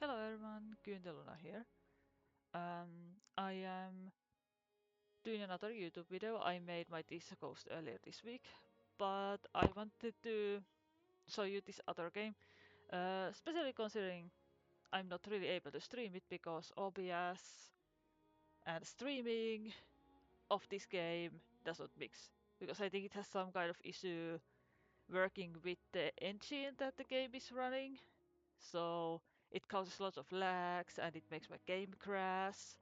Hello everyone, Kyunteluna here. I am doing another YouTube video. I made my Tissa Coast earlier this week, but I wanted to show you this other game, especially considering I'm not really able to stream it because OBS and streaming of this game does not mix. Because I think it has some kind of issue working with the engine that the game is running, so it causes lots of lags and it makes my game crash.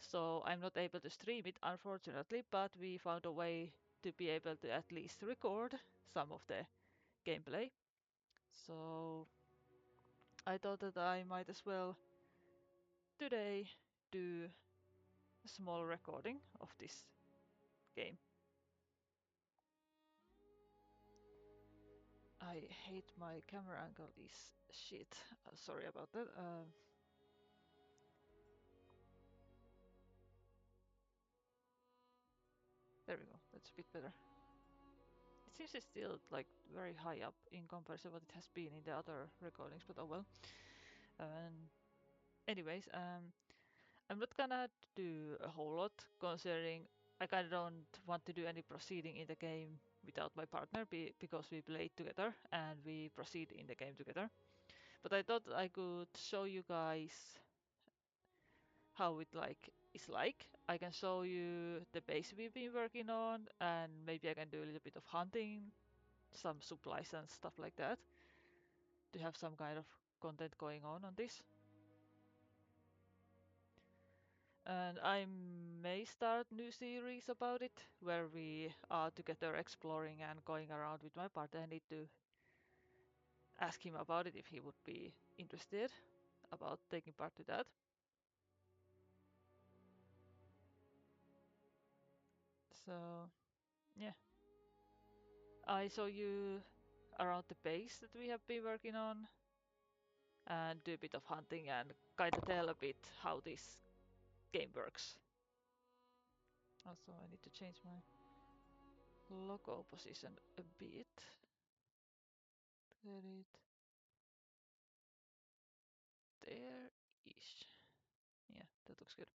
So I'm not able to stream it unfortunately, but we found a way to be able to at least record some of the gameplay. So I thought that I might as well today do a small recording of this game. I hate my camera angle is shit. Sorry about that. There we go. That's a bit better. It seems it's still like very high up in comparison to what it has been in the other recordings, but oh well. Anyways, I'm not gonna do a whole lot considering I kinda don't want to do any proceeding in the game without my partner because we played together and we proceed in the game together. But I thought I could show you guys how it is like. I can show you the base we've been working on and maybe I can do a little bit of hunting, some supplies and stuff like that to have some kind of content going on this. And I may start new series about it where we are together exploring and going around with my partner. I need to ask him about it if he would be interested about taking part to that. So yeah, I show you around the base that we have been working on and do a bit of hunting and kind of tell a bit how this game works. Also, I need to change my logo position a bit. Get it there-ish. Yeah, that looks good.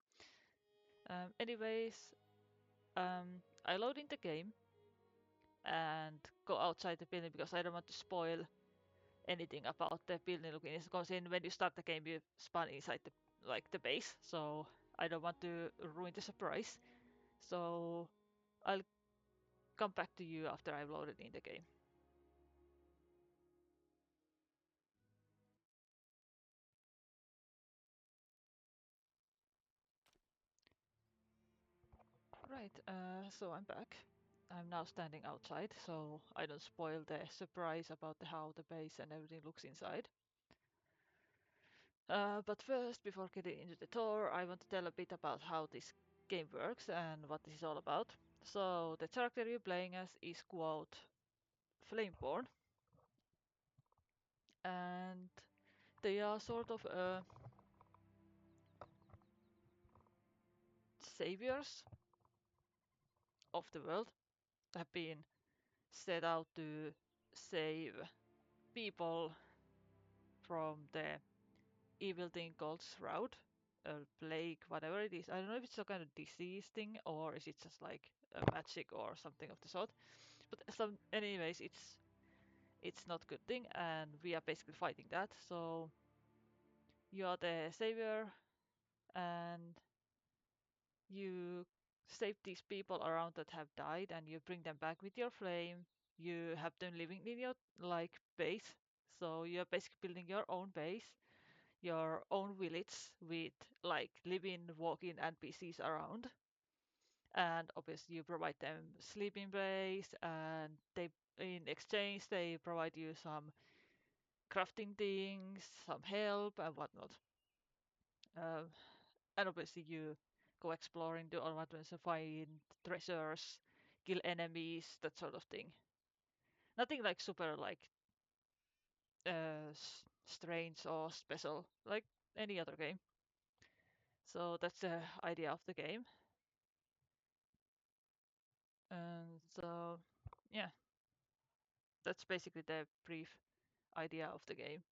Anyways, I load in the game and go outside the building because I don't want to spoil anything about the building looking. It's because when you start the game, you spawn inside the base, so I don't want to ruin the surprise. So I'll come back to you after I've loaded in the game. Right, so I'm back. I'm now standing outside, so I don't spoil the surprise about how the base and everything looks inside. But first, before getting into the tour, I want to tell a bit about how this game works and what this is all about. So, the character you're playing as is quote Flameborn, and they are sort of saviors of the world, have been set out to save people from the evil thing called Shroud, a plague, whatever it is. I don't know if it's some kind of disease thing or is it just like a magic or something of the sort. But anyways, it's not good thing, and we are basically fighting that. So you are the savior, and you save these people around that have died, and you bring them back with your flame. You have them living in your base. So you're basically building your own base, your own village with like living, walking NPCs around. And obviously you provide them sleeping base, and they in exchange they provide you some crafting things, some help and whatnot. Uh, and obviously you go exploring, do all adventures, find treasures, kill enemies, that sort of thing. Nothing like super strange or special like any other game. So that's the idea of the game. And so yeah, that's basically the brief idea of the game.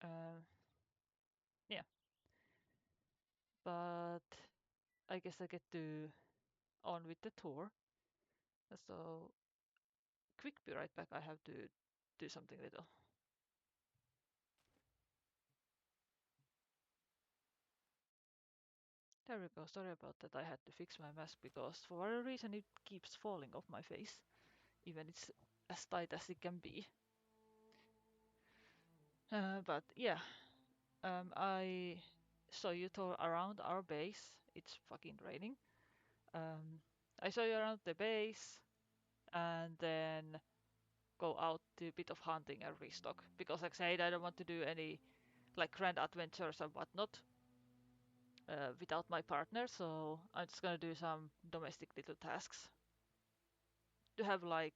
Uh, yeah, but I guess I get to on with the tour. So quick, be right back. I have to do something little. There we go. Sorry about that. I had to fix my mask because for whatever reason it keeps falling off my face, even it's as tight as it can be. But yeah, I saw you tour around our base. It's fucking raining. Um, I saw you around the base and then go out to a bit of hunting and restock because, like I said, I don't want to do any like grand adventures and whatnot without my partner. So I'm just gonna do some domestic little tasks to have like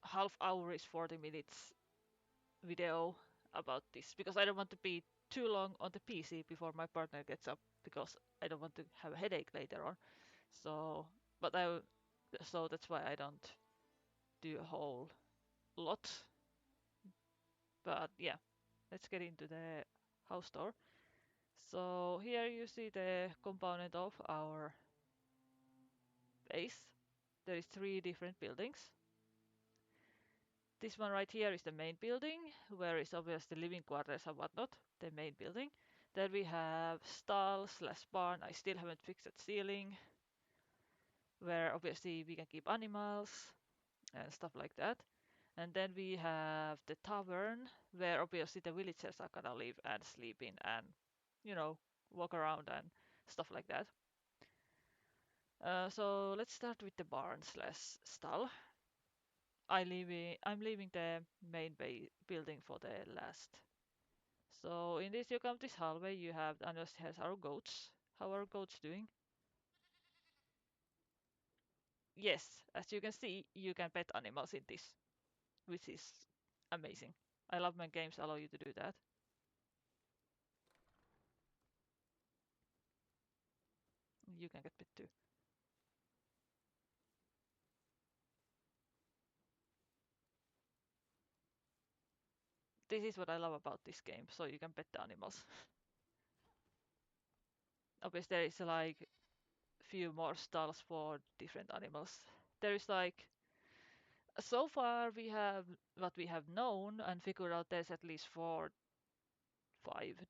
half hour is 40 minutes video about this because I don't want to be too long on the PC before my partner gets up because I don't want to have a headache later on. So, but so that's why I don't do a whole lot. But yeah, let's get into the house tour. So here you see the component of our base. There is three different buildings. This one right here is the main building, where is obviously living quarters and whatnot, the main building. Then we have stall slash barn. I still haven't fixed that ceiling, where obviously we can keep animals and stuff like that. And then we have the tavern, where obviously the villagers are gonna live and sleep in and, you know, walk around and stuff like that. So let's start with the barn slash stall. I'm leaving the main building for the last. So in this you come this hallway, you have Anders has our goats. How are goats doing? Yes, as you can see, you can pet animals in this, which is amazing. I love when games allow you to do that. You can get pet too. This is what I love about this game, so you can pet the animals. Obviously there is like few more stalls for different animals. There is like so far we have what we have known and figured out there's at least 5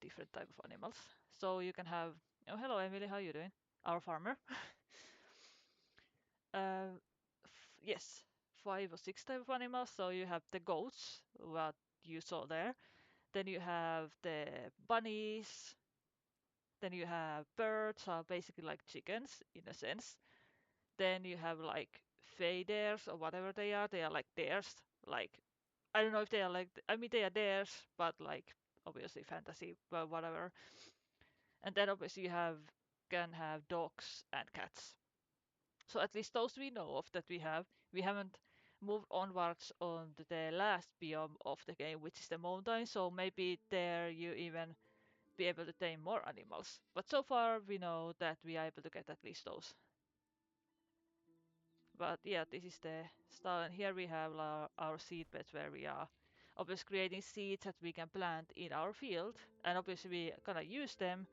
different type of animals. So you can have, oh hello Emily, how you doing? Our farmer. uh, yes, 5 or 6 type of animals. So you have the goats, what you saw there. Then you have the bunnies. Then you have birds, are basically like chickens in a sense. Then you have like faders or whatever they are. They are like dares. Like I don't know if they are like I mean they are dares, but like obviously fantasy, but whatever. And then obviously you have can have dogs and cats. So at least those we know of that we have. We haven't moved onwards on to the last biome of the game, which is the mountain. So maybe there you even be able to tame more animals. But so far we know that we are able to get at least those. But yeah, this is the style, and here we have our seed beds where we are obviously creating seeds that we can plant in our field, and obviously we gonna use them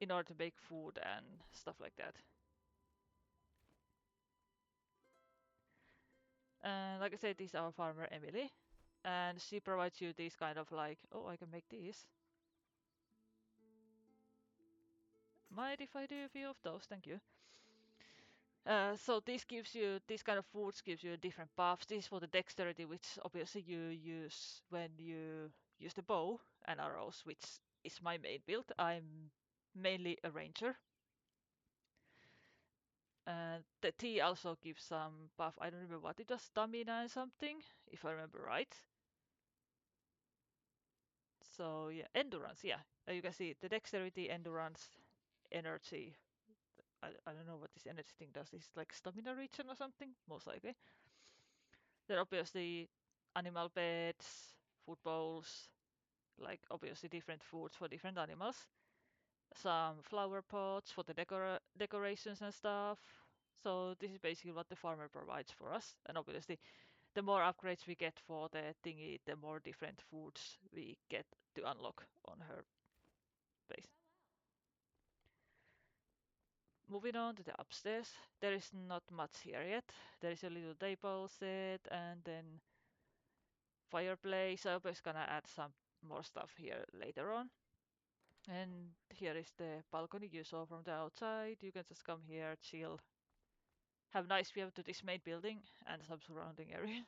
in order to make food and stuff like that. And like I said, this is our farmer Emily, and she provides you these kind of like, oh, I can make these. Mind if I do a few of those? Thank you. So this kind of foods gives you different buffs. This is for the dexterity, which obviously you use when you use the bow and arrows, which is my main build. I'm mainly a ranger. The tea also gives some buff. I don't remember what it was, stamina and something, if I remember right. So yeah, endurance. Yeah, you can see the dexterity, endurance, energy. I don't know what this energy thing does. It's like stamina regen or something, most likely. There are obviously animal beds, food bowls, like obviously different foods for different animals. Some flower pots for the decorations and stuff. So this is basically what the farmer provides for us. And obviously the more upgrades we get for the thingy, the more different foods we get to unlock on her base. Moving on to the upstairs, there is not much here yet. There is a little table set and then fireplace. I'm just gonna add some more stuff here later on. And here is the balcony you saw from the outside. You can just come here, chill, have nice view to this main building and some surrounding area.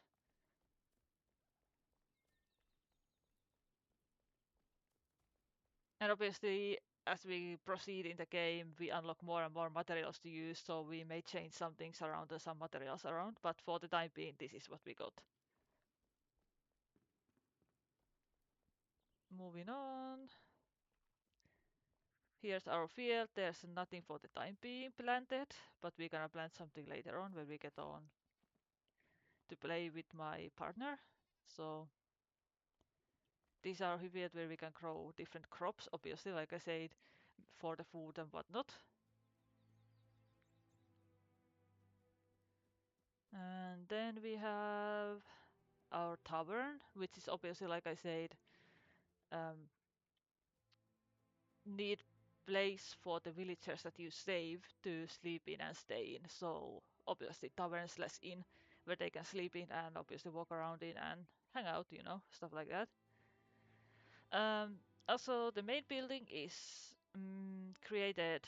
And obviously, as we proceed in the game, we unlock more and more materials to use, so we may change some things around and some materials around, but for the time being, this is what we got. Moving on. Here's our field. There's nothing for the time being planted, but we're gonna plant something later on when we get on to play with my partner. So these are fields where we can grow different crops, obviously, like I said, for the food and whatnot. And then we have our tavern, which is obviously, like I said, um, need place for the villagers that you save to sleep in and stay in. So obviously tavern slash inn where they can sleep in and obviously walk around in and hang out, stuff like that. Also, the main building is created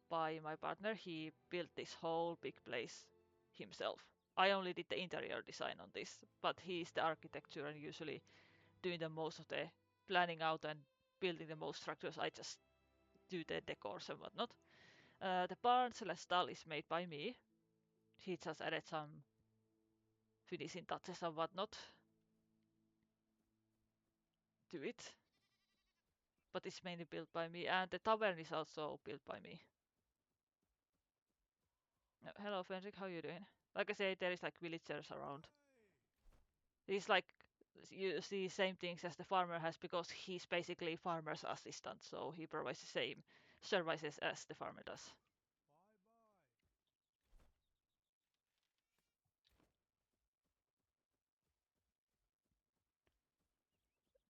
by my partner. He built this whole big place himself. I only did the interior design on this, but he's the architecture and usually doing the most of the planning out and building the most structures. I just do the decors and whatnot. The barn slash stall is made by me. He just added some finishing touches and whatnot to it, but it's mainly built by me. And the tavern is also built by me. Hello, Fenrik, how you doing? Like I said, there is like villagers around. He's like you see same things as the farmer has because he's basically farmer's assistant, so he provides the same services as the farmer does.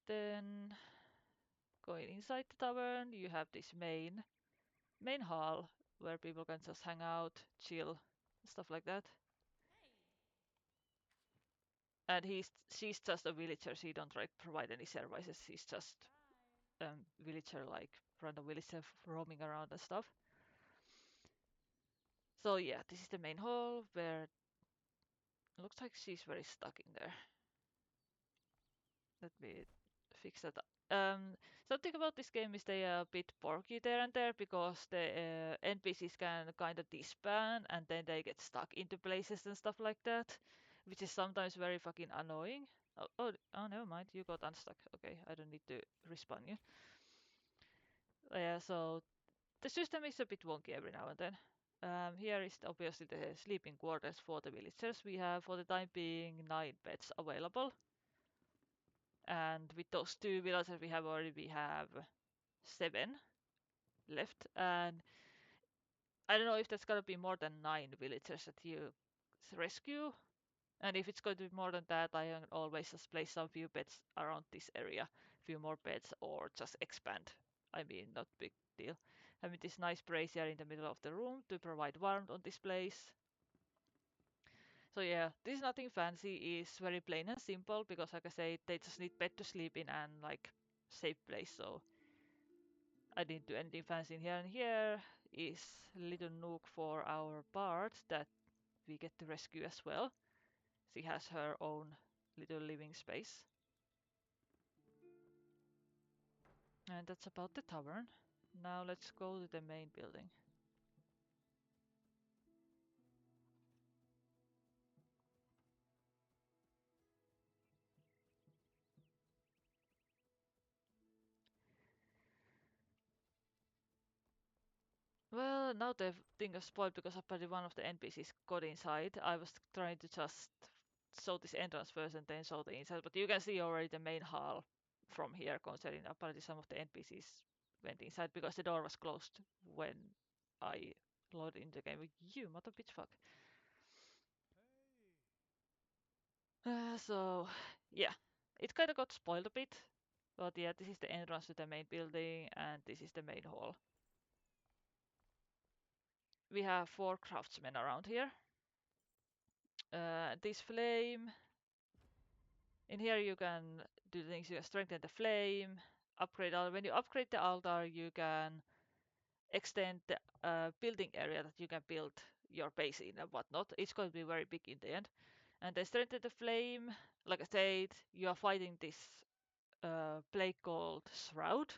Then going inside the tavern, you have this main hall where people can just hang out, chill, stuff like that. And she's just a villager. She don't like provide any services. She's just villager, like random villager roaming around and stuff. So yeah, this is the main hall where it looks like she's very stuck in there. Let me fix that up. Something about this game is they are a bit porky there and there because the NPCs can kind of disband and then they get stuck into places and stuff like that, which is sometimes very fucking annoying. Oh, never mind, you got unstuck. Okay, I don't need to respawn you. Yeah, so the system is a bit wonky every now and then. Here is obviously the sleeping quarters for the villagers. We have, for the time being, 9 beds available. And with those 2 villagers we have 7 left. And I don't know if that's gonna be more than 9 villagers that you rescue. And if it's going to be more than that, I can always just place some few beds around this area, few more beds, or just expand. I mean, not big deal. Having this nice brazier in the middle of the room to provide warmth on this place. So yeah, this is nothing fancy, it's very plain and simple because like I say, they just need bed to sleep in and like safe place. So I didn't do anything fancy in here. And here is a little nook for our bard that we get to rescue as well. She has her own little living space. And that's about the tavern. Now let's go to the main building. Well, now the thing is spoiled because apparently one of the NPCs got inside. I was trying to just show this entrance first and then show the inside, but you can see already the main hall from here, considering apparently some of the NPCs went inside because the door was closed when I loaded into the game. You mother bitch fuck. So yeah, it kind of got spoiled a bit. But yeah, this is the entrance to the main building, and this is the main hall. We have 4 craftsmen around here. This flame, in here you can do things, you can strengthen the flame, upgrade altar. When you upgrade the altar, you can extend the building area that you can build your base in and whatnot. It's going to be very big in the end. And then strengthen the flame, like I said, you are fighting this plague called Shroud.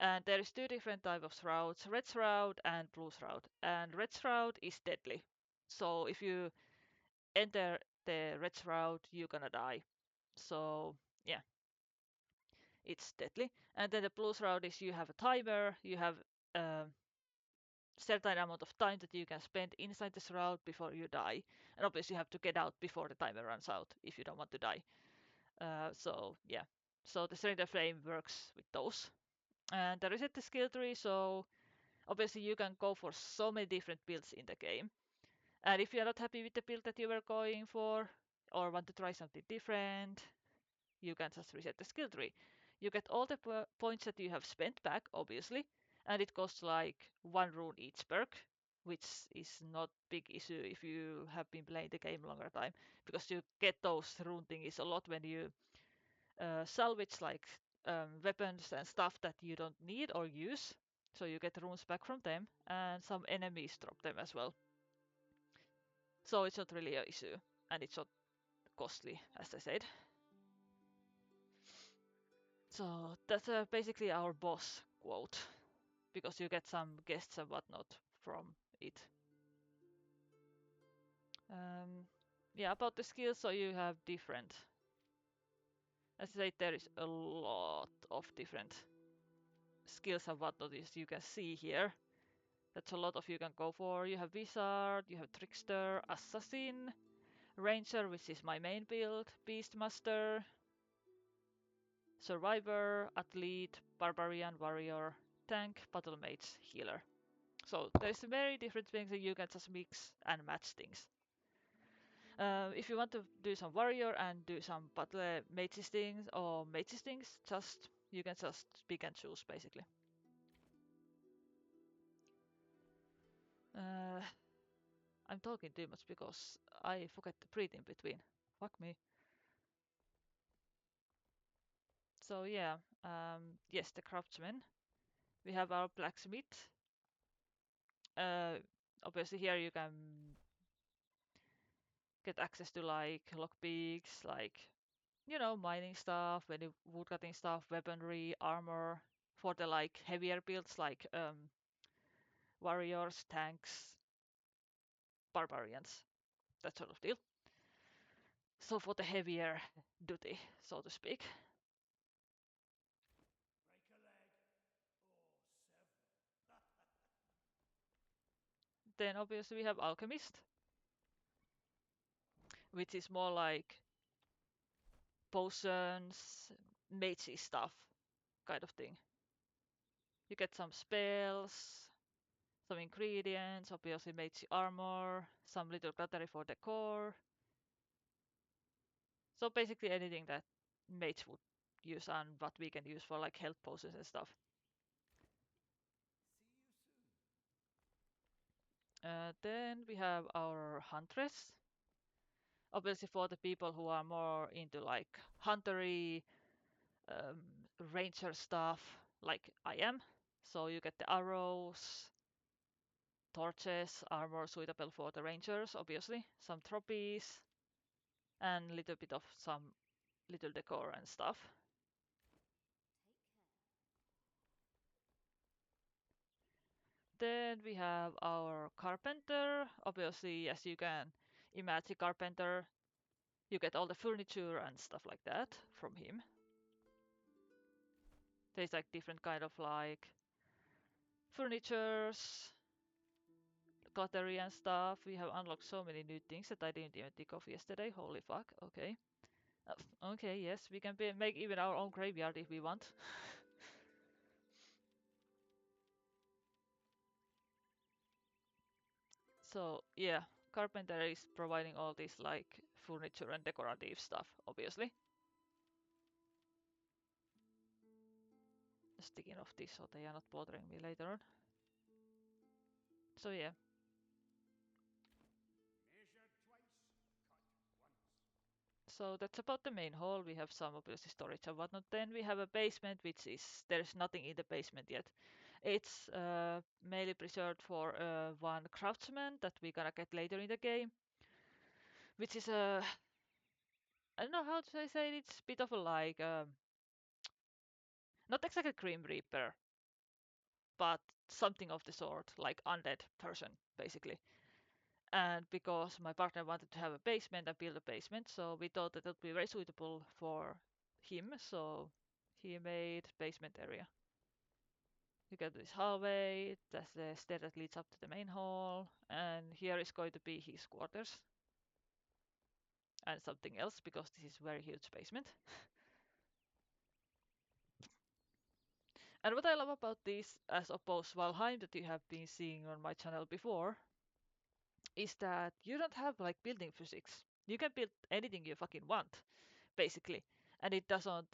And there is 2 different types of shrouds, red shroud and blue shroud. And red shroud is deadly. So if you enter the red shroud, you're gonna die. So yeah, it's deadly. And then the blue shroud is you have a timer, you have a certain amount of time that you can spend inside the shroud before you die. And obviously you have to get out before the timer runs out if you don't want to die. So yeah, so the Strength Flame works with those. And there is the skill tree, so obviously you can go for so many different builds in the game. And if you're not happy with the build that you were going for, or want to try something different, you can just reset the skill tree. You get all the points that you have spent back, obviously, and it costs like 1 rune each perk, which is not big issue if you have been playing the game longer time, because you get those rune thingies a lot when you salvage like weapons and stuff that you don't need or use. So you get runes back from them, and some enemies drop them as well. So it's not really an issue, and it's not costly, as I said. So that's basically our boss quote, because you get some guests and whatnot from it. Yeah, about the skills, so you have different. As I said, there is a lot of different skills and whatnot, as you can see here. That's a lot of you can go for. You have Wizard, you have Trickster, Assassin, Ranger, which is my main build, Beastmaster, Survivor, Athlete, Barbarian, Warrior, Tank, Battle Mage, Healer. So there's very different things that you can just mix and match things. If you want to do some warrior and do some battle mages things or mages things, just you can just pick and choose basically. Uh, I'm talking too much because I forget to breathe in between. Fuck me. So yeah, yes, the craftsman. We have our blacksmith. Uh, Obviously here you can get access to like lockpicks, like mining stuff, any woodcutting stuff, weaponry, armor for the like heavier builds like warriors, tanks, barbarians, that sort of deal. So for the heavier duty, so to speak. Then obviously we have alchemist, which is more like potions, magey stuff kind of thing. You get some spells, some ingredients, obviously mage armor, some little battery for the core. So basically anything that mage would use and what we can use for like health potions and stuff. Then we have our huntress. Obviously for the people who are more into like huntery, ranger stuff, like I am. So you get the arrows, torches, armor suitable for the rangers, obviously, some trophies, and a little bit of some little decor and stuff. Then we have our carpenter. Obviously, as you can imagine, carpenter, you get all the furniture and stuff like that from him. There's like different kind of like furnitures, cutlery and stuff. We have unlocked so many new things that I didn't even think of yesterday. Holy fuck. Okay. Okay, yes, we can make even our own graveyard if we want. So yeah, carpenter is providing all this like furniture and decorative stuff, obviously. Just taking off this so they are not bothering me later on. So yeah. So that's about the main hall. We have some obviously storage and whatnot. Then we have a basement, which is there's nothing in the basement yet. It's mainly preserved for one craftsman that we're gonna get later in the game, which is a I don't know how to say it. It's a bit of a like not exactly Grim Reaper, but something of the sort, like undead person basically. And because my partner wanted to have a basement and build a basement, so we thought that it would be very suitable for him. So he made basement area. You get this hallway, that's the stair that leads up to the main hall, and here is going to be his quarters and something else because this is very huge basement. And what I love about this, as opposed to Valheim that you have been seeing on my channel before, is that you don't have like building physics. You can build anything you fucking want, basically, and it doesn't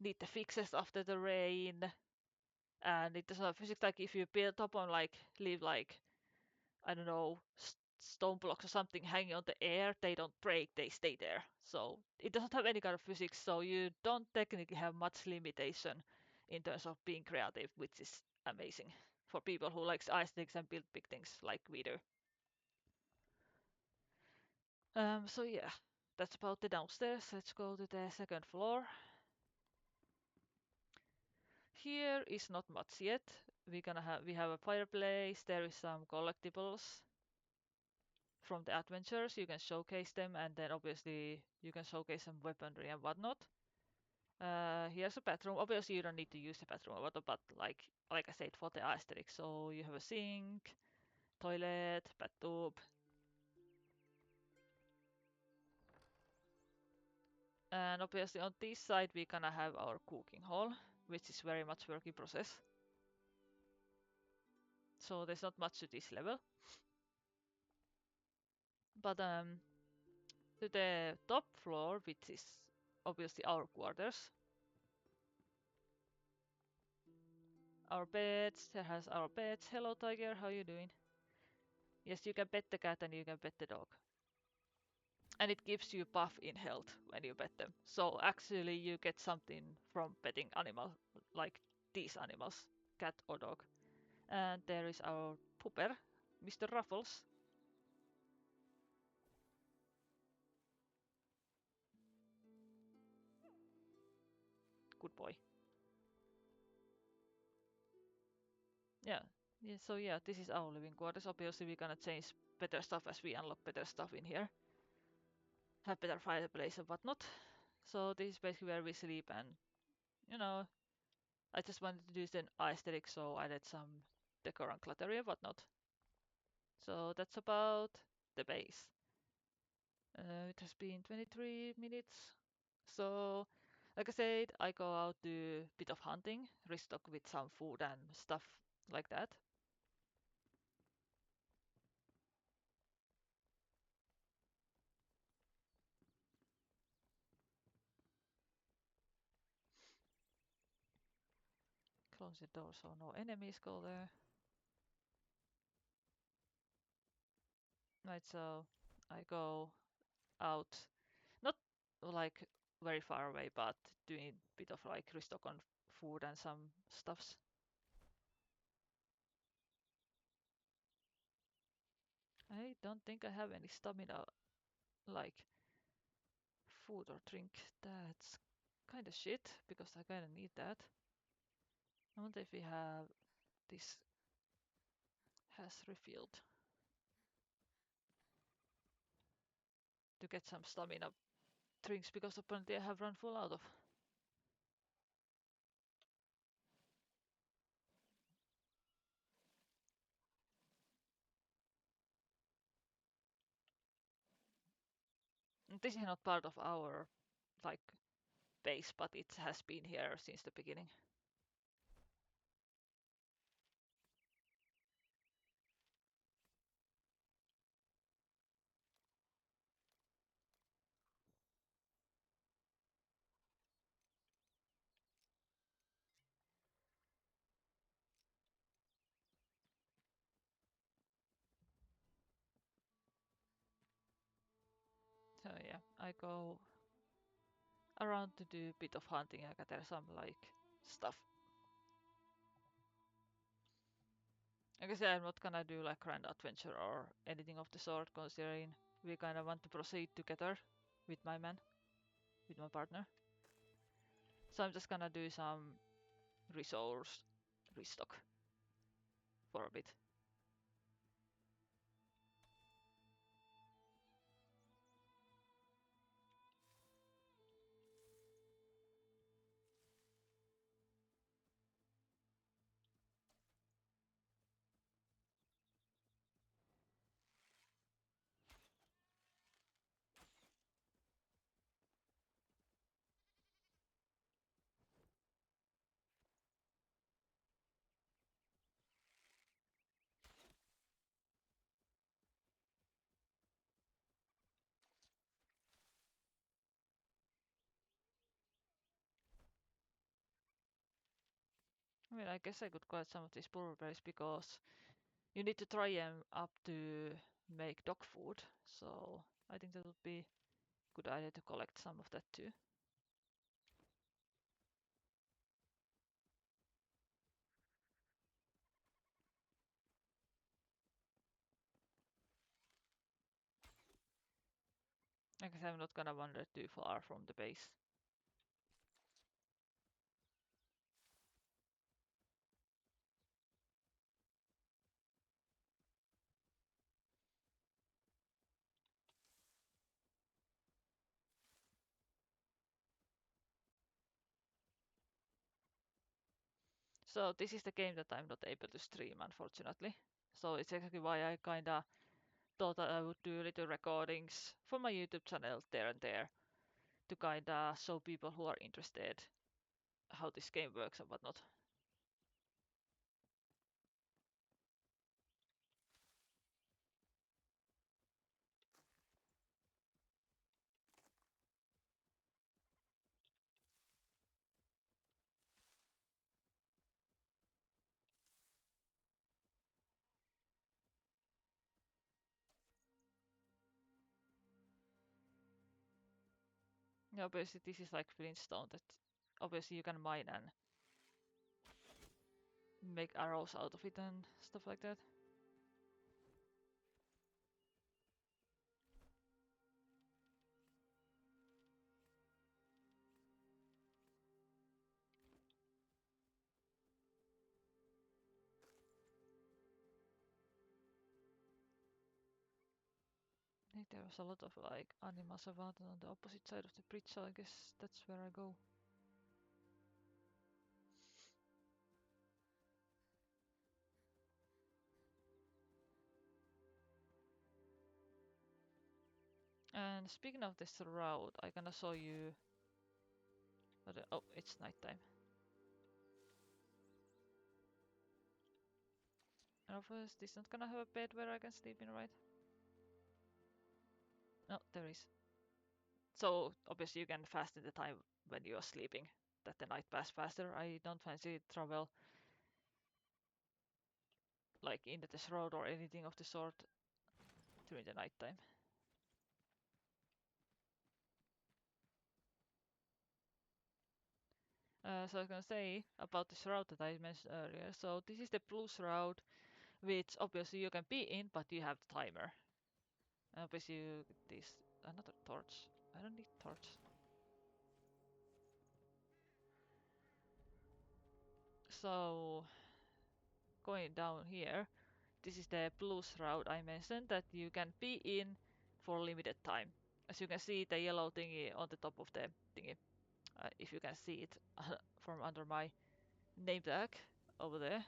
need the fixes after the rain, and it doesn't have physics like if you build up on like leave like I don't know stone blocks or something hanging on the air, they don't break, they stay there. So it doesn't have any kind of physics, so you don't technically have much limitation in terms of being creative, which is amazing for people who likes aesthetics and build big things like we do. So yeah, that's about the downstairs. Let's go to the second floor. Here is not much yet. We have a fireplace. There is some collectibles from the adventures. You can showcase them, and then obviously you can showcase some weaponry and whatnot. Here's a bathroom. Obviously you don't need to use the bathroom or whatnot, but like I said, for the aesthetic. So you have a sink, toilet, bathtub, and obviously on this side we gonna have our cooking hall, which is very much work in process. So there's not much to this level. But to the top floor, which is obviously our quarters, our beds, there has our beds. Hello tiger, how you doing? Yes, you can pet the cat and you can pet the dog. And it gives you buff in health when you pet them. So actually you get something from petting animal, like these animals, cat or dog. And there is our pooper, Mr. Ruffles. Good boy. Yeah. Yeah, so yeah, this is our living quarters. Obviously we're gonna change better stuff as we unlock better stuff in here. Have better fireplace and whatnot. So this is basically where we sleep, and you know, I just wanted to do an aesthetic, so I did some decor and clutter and whatnot. So that's about the base. It has been 23 minutes. So, like I said, I go out to a bit of hunting, restock with some food and stuff like that. Close the door so no enemies go there. Right, so I go out, not like very far away, but doing a bit of like restock on food and some stuffs. I don't think I have any stamina, like food or drink. That's kind of shit, because I kind of need that. I wonder if we have this has refilled to get some stamina drinks, because apparently I have run full out of. This is not part of our like base, but it has been here since the beginning. yeah, I go around to do a bit of hunting. I gather some like stuff. Like I said, I'm not gonna do like grand adventure or anything of the sort, considering we kind of want to proceed together with my man, with my partner. So I'm just gonna do some resource restock for a bit. I mean, I guess I could collect some of these blueberries because you need to try them up to make dog food. So I think that would be a good idea to collect some of that too. I guess I'm not gonna wander too far from the base. So this is the game that I'm not able to stream, unfortunately. So it's exactly why I kinda thought that I would do little recordings for my YouTube channel there and there to kinda show people who are interested how this game works and whatnot. Yeah, obviously this is like Flintstone that obviously you can mine and make arrows out of it and stuff like that. I think there was a lot of like animals around on the opposite side of the bridge, so I guess that's where I go. And speaking of this route, I gonna show you. Oh, it's nighttime. And of course, this not gonna have a bed where I can sleep in, right? No, there is. So obviously you can fasten the time when you are sleeping, that the night pass faster. I don't fancy travel like in this road or anything of the sort during the nighttime. So I was gonna say about this route that I mentioned earlier. So this is the plus route, which obviously you can be in, but you have the timer. Obviously you get this another torch. I don't need torch. So going down here, this is the plus route I mentioned that you can be in for limited time. As you can see, the yellow thingy on the top of the thingy, if you can see it from under my name tag over there.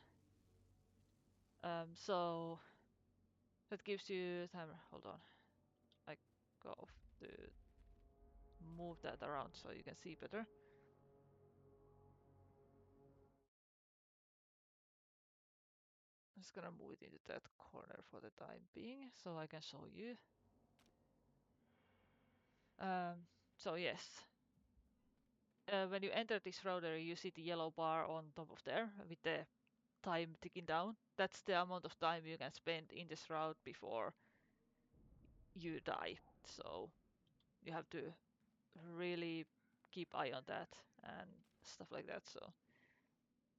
So that gives you time. Hold on, I go to move that around so you can see better. I'm just gonna move it into that corner for the time being so I can show you. So yes, when you enter this router, you see the yellow bar on top of there with the time ticking down. That's the amount of time you can spend in this route before you die. So you have to really keep eye on that and stuff like that. So,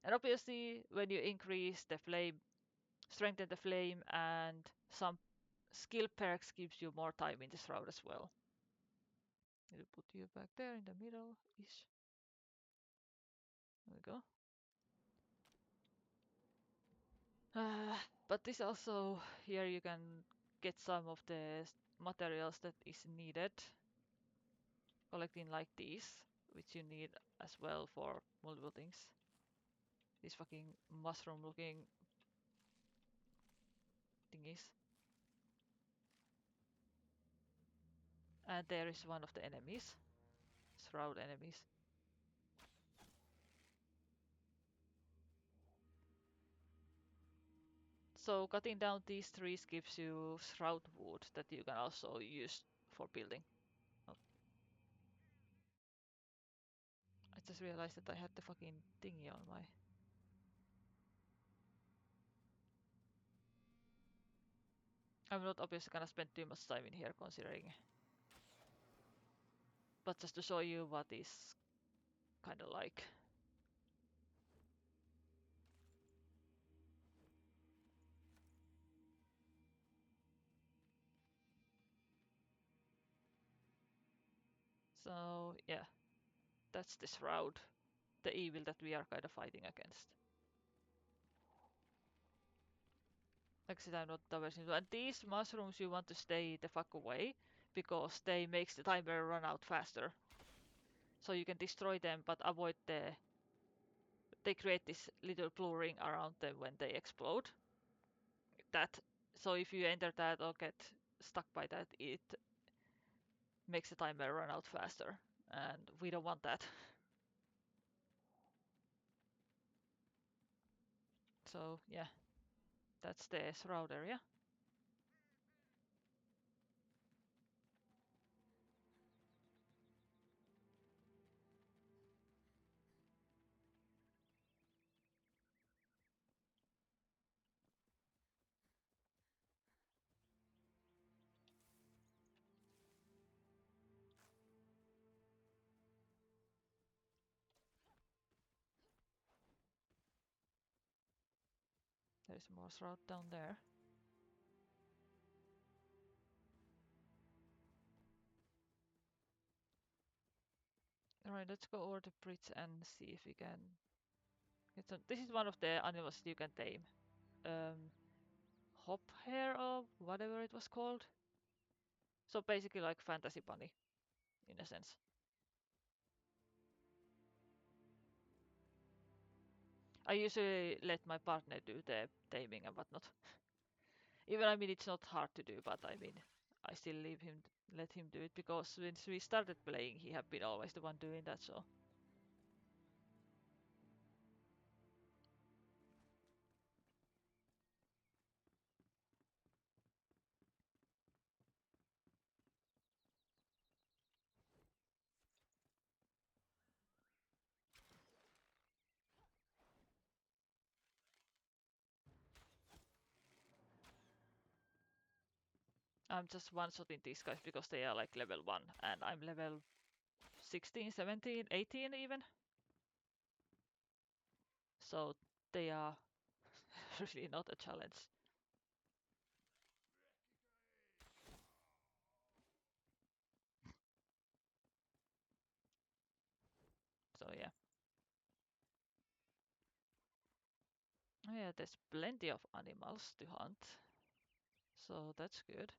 and obviously when you increase the flame, strengthen the flame, and some skill perks gives you more time in the shroud as well. I'll put you back there in the middle ish. There we go. But this also, here you can get some of the materials that is needed, collecting like these, which you need as well for multiple things. These fucking mushroom looking thingies. And there is one of the enemies, shroud enemies. So cutting down these trees gives you shroud wood that you can also use for building. Oh, I just realized that I had the fucking thingy on my... I'm not obviously gonna spend too much time in here considering, but just to show you what is kind of like. So yeah, that's the shroud, the evil that we are kind of fighting against. Like I said, I'm not diverting. And these mushrooms you want to stay the fuck away because they makes the timer run out faster. So you can destroy them, but avoid the... They create this little blue ring around them when they explode. That, so if you enter that or get stuck by that, it makes the timer run out faster, and we don't want that. So yeah, that's the shroud area. There's more shroud down there. Alright, let's go over the bridge and see if we can get some. This is one of the animals you can tame. Hop hare or whatever it was called. So basically like fantasy bunny, in a sense. I usually let my partner do the taming and whatnot. Even I mean it's not hard to do, but I mean I still let him do it because since we started playing, he have been always the one doing that. So I'm just one-shotting these guys because they are like level 1 and I'm level 16, 17, 18 even. So they are really not a challenge. So yeah. Oh, yeah, there's plenty of animals to hunt. So that's good.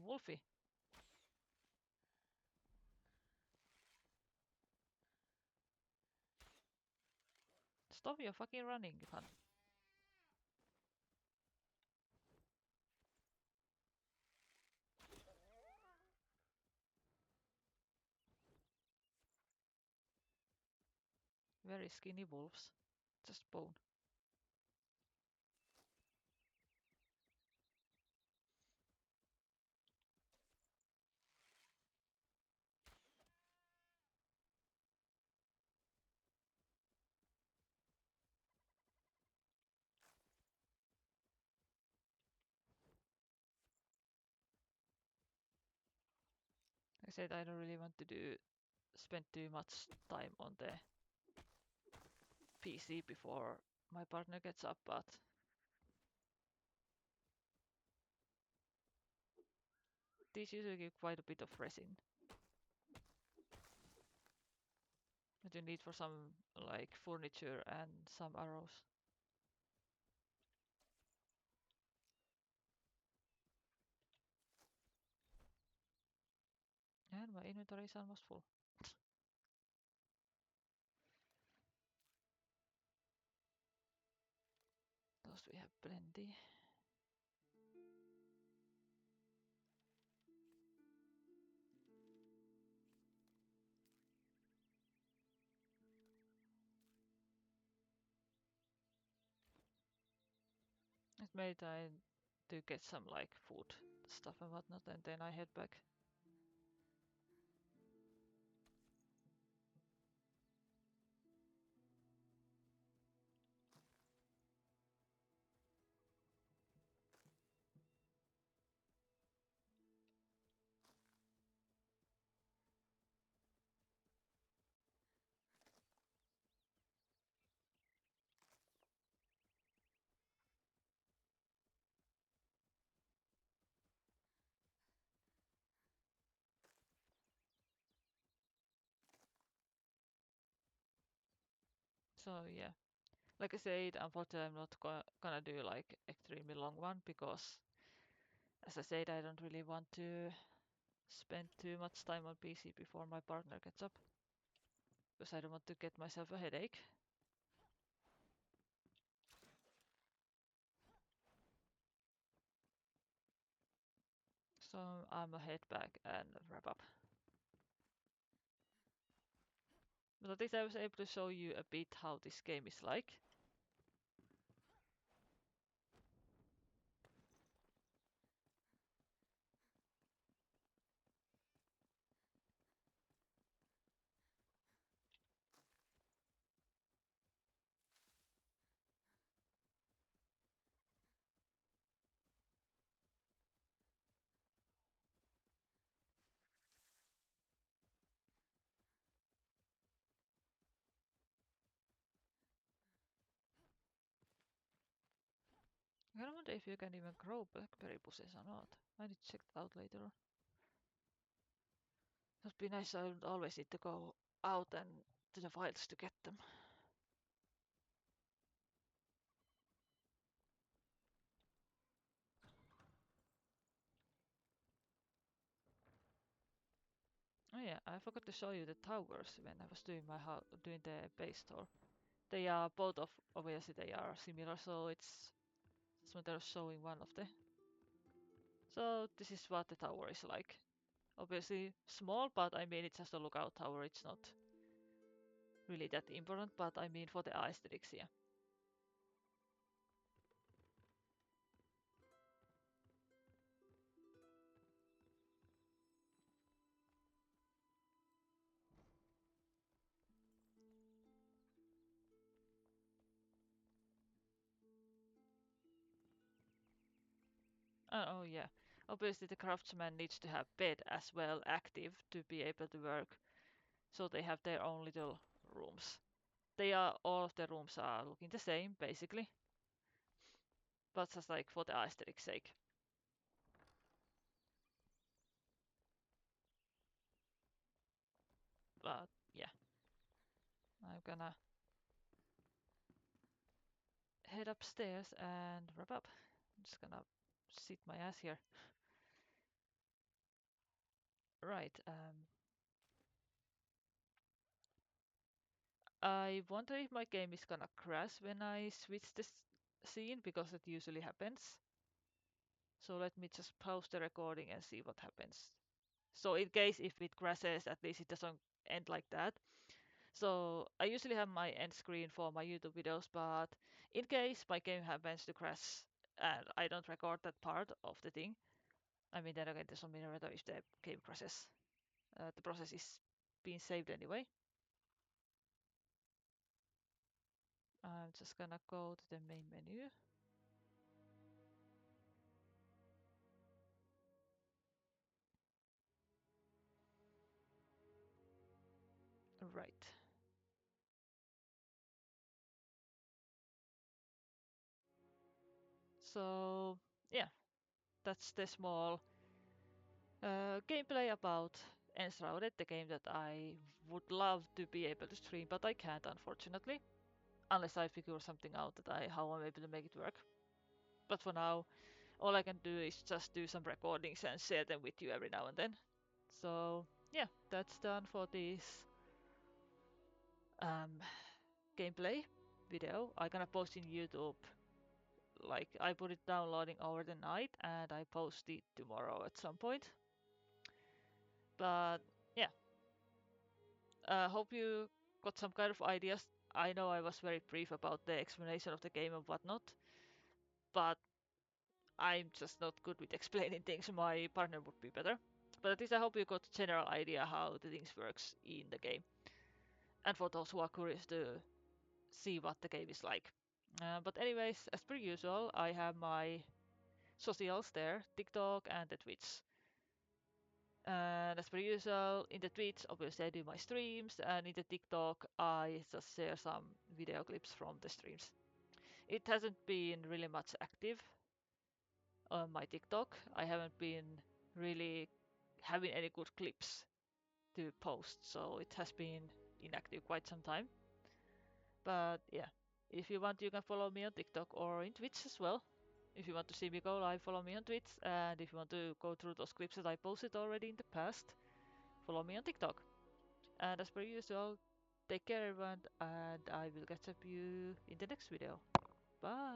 Wolfie, stop your fucking running, you cunt. Very skinny wolves. Just bone. said, I don't really want to spend too much time on the PC before my partner gets up, but these usually give quite a bit of resin that you need for some like furniture and some arrows. And my inventory is almost full. Those we have plenty. It's made time to get some like food stuff and whatnot, and then I head back. So yeah, like I said, unfortunately I'm not gonna do like extremely long one because, as I said, I don't really want to spend too much time on PC before my partner gets up because I don't want to get myself a headache. So I'm gonna head back and wrap up. But at least I was able to show you a bit how this game is like. I kind of wonder if you can even grow blackberry bushes or not. I need to check that out later on. It would be nice. I would always need to go out and to the wilds to get them. Oh yeah, I forgot to show you the towers when I was doing doing the base tour. They are both of obviously they are similar, so it's a matter of showing one of the. So this is what the tower is like. Obviously small, but I mean it's just a lookout tower. It's not really that important, but I mean for the aesthetics, yeah. Oh yeah. Obviously the craftsman needs to have bed as well active to be able to work. So they have their own little rooms. All of the rooms are looking the same basically, but just like for the aesthetic sake. But yeah, I'm gonna head upstairs and wrap up. I'm just gonna sit my ass here. Right. I wonder if my game is gonna crash when I switch this scene because it usually happens. So let me just pause the recording and see what happens. So in case if it crashes, at least it doesn't end like that. So I usually have my end screen for my YouTube videos, but in case my game happens to crash and I don't record that part of the thing, I mean then again it doesn't really matter if the game crashes. The process is being saved anyway. I'm just gonna go to the main menu. Right. So yeah, that's the small gameplay about Enshourded, the game that I would love to be able to stream, but I can't unfortunately, unless I figure something out that how I'm able to make it work. But for now, all I can do is just do some recordings and share them with you every now and then. So yeah, that's done for this um, gameplay video. I'm gonna post in YouTube. Like I put it downloading over the night and I post it tomorrow at some point. But yeah, hope you got some kind of ideas. I know I was very brief about the explanation of the game and whatnot, but I'm just not good with explaining things. My partner would be better. But at least I hope you got a general idea how the things works in the game. And for those who are curious to see what the game is like. But anyways, as per usual, I have my socials there, TikTok and the Twitch. And as per usual, in the Twitch, obviously I do my streams, and in the TikTok, I just share some video clips from the streams. It hasn't been really much active on my TikTok. I haven't been really having any good clips to post, so it has been inactive quite some time. But yeah, if you want, you can follow me on TikTok or in Twitch as well. If you want to see me go live, follow me on Twitch. And if you want to go through those clips that I posted already in the past, follow me on TikTok. And as per usual, take care everyone, and I will catch up you in the next video. Bye!